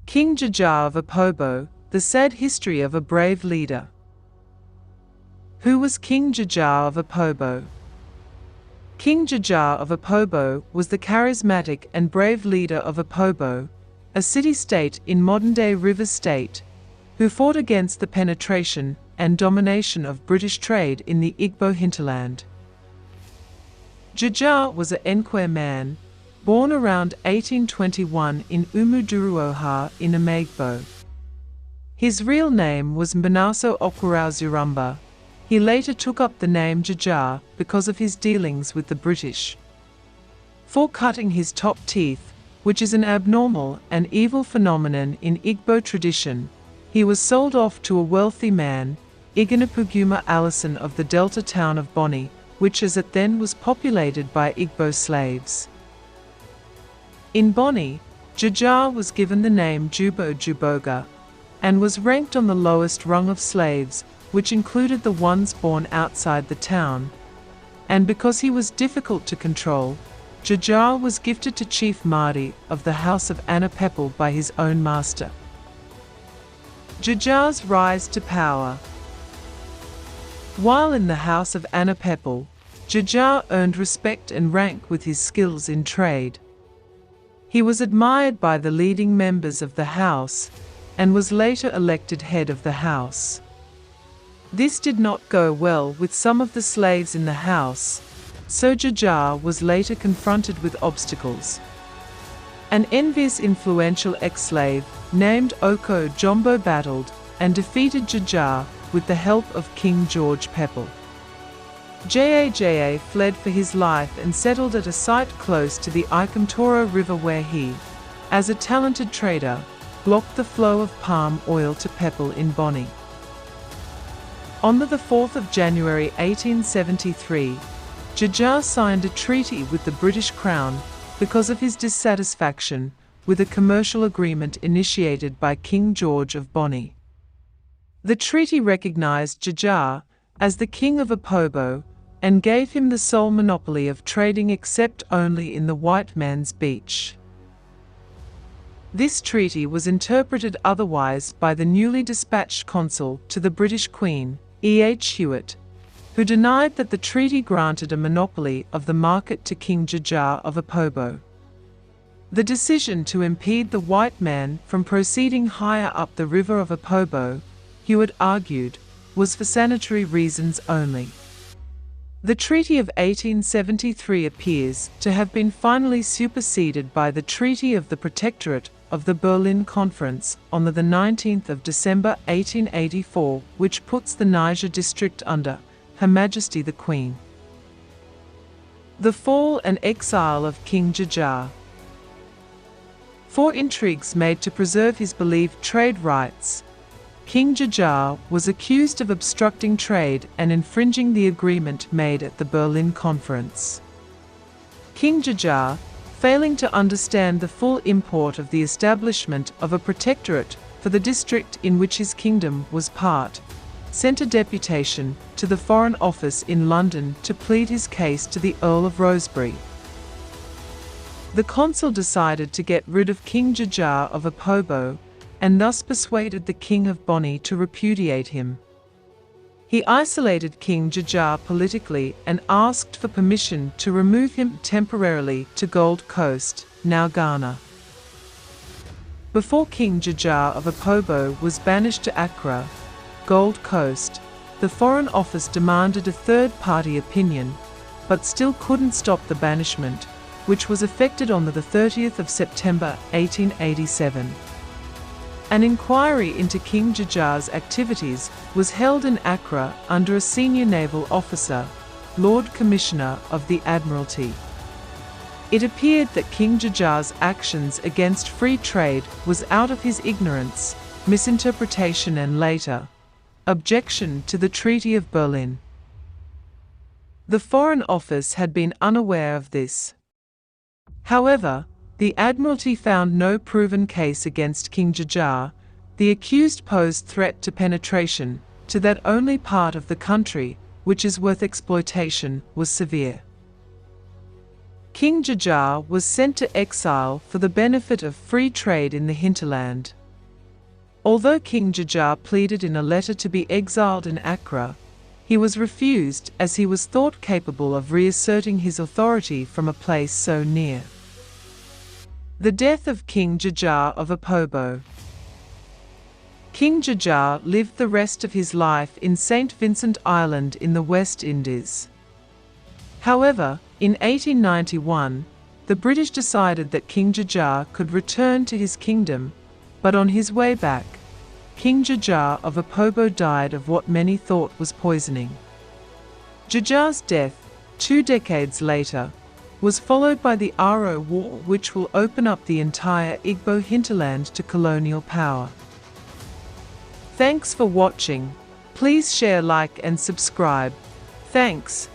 King Jaja of Opobo, the sad history of a brave leader. Who was King Jaja of Opobo? King Jaja of Opobo was the charismatic and brave leader of Opobo, a city-state in modern-day Rivers State, who fought against the penetration and domination of British trade in the Igbo hinterland. Jaja was an Nkwe man, born around 1821 in Umuduruoha in Amagbo. His real name was Mbanaso Okwarazurumba. He later took up the name Jaja because of his dealings with the British. For cutting his top teeth, which is an abnormal and evil phenomenon in Igbo tradition, he was sold off to a wealthy man, Iganapuguma Allison of the Delta town of Boni, which as at then was populated by Igbo slaves. In Boni, Jaja was given the name Jubo Juboga, and was ranked on the lowest rung of slaves, which included the ones born outside the town. And because he was difficult to control, Jaja was gifted to Chief Mahdi of the House of Anapepel by his own master. Jaja's rise to power. While in the House of Anapepel, Jaja earned respect and rank with his skills in trade. He was admired by the leading members of the house, and was later elected head of the house. This did not go well with some of the slaves in the house, so Jaja was later confronted with obstacles. An envious influential ex-slave named Oko Jumbo battled and defeated Jaja with the help of King George Pepple. Jaja fled for his life and settled at a site close to the Ikamtoro River where he, as a talented trader, blocked the flow of palm oil to Pepple in Boni. On the 4th of January 1873, Jaja signed a treaty with the British Crown because of his dissatisfaction with a commercial agreement initiated by King George of Boni. The treaty recognized Jaja as the king of Opobo and gave him the sole monopoly of trading except only in the white man's beach. This treaty was interpreted otherwise by the newly dispatched consul to the British Queen, E.H. Hewitt, who denied that the treaty granted a monopoly of the market to King Jaja of Opobo. The decision to impede the white man from proceeding higher up the river of Opobo, Hewitt argued, was for sanitary reasons only. The Treaty of 1873 appears to have been finally superseded by the Treaty of the Protectorate of the Berlin Conference on the 19th of December 1884, which puts the Niger district under Her Majesty the Queen. The fall and exile of King Jaja. For intrigues made to preserve his believed trade rights, King Jaja was accused of obstructing trade and infringing the agreement made at the Berlin Conference. King Jaja, failing to understand the full import of the establishment of a protectorate for the district in which his kingdom was part, sent a deputation to the Foreign Office in London to plead his case to the Earl of Rosebery. The consul decided to get rid of King Jaja of Opobo, and thus persuaded the King of Boni to repudiate him. He isolated King Jaja politically and asked for permission to remove him temporarily to Gold Coast, now Ghana. Before King Jaja of Opobo was banished to Accra, Gold Coast, the Foreign Office demanded a third-party opinion, but still couldn't stop the banishment, which was effected on the 30th of September 1887. An inquiry into King Jaja's activities was held in Accra under a senior naval officer, Lord Commissioner of the Admiralty. It appeared that King Jaja's actions against free trade was out of his ignorance, misinterpretation and later, objection to the Treaty of Berlin. The Foreign Office had been unaware of this. However, the Admiralty found no proven case against King Jaja. The accused posed threat to penetration to that only part of the country which is worth exploitation was severe. King Jaja was sent to exile for the benefit of free trade in the hinterland. Although King Jaja pleaded in a letter to be exiled in Accra, he was refused as he was thought capable of reasserting his authority from a place so near. The death of King Jaja of Opobo. King Jaja lived the rest of his life in St. Vincent Island in the West Indies. However, in 1891, the British decided that King Jaja could return to his kingdom, but on his way back, King Jaja of Opobo died of what many thought was poisoning. Jaja's death, 2 decades later, was followed by the Aro War, which will open up the entire Igbo hinterland to colonial power. Thanks for watching. Please share, like and subscribe. Thanks.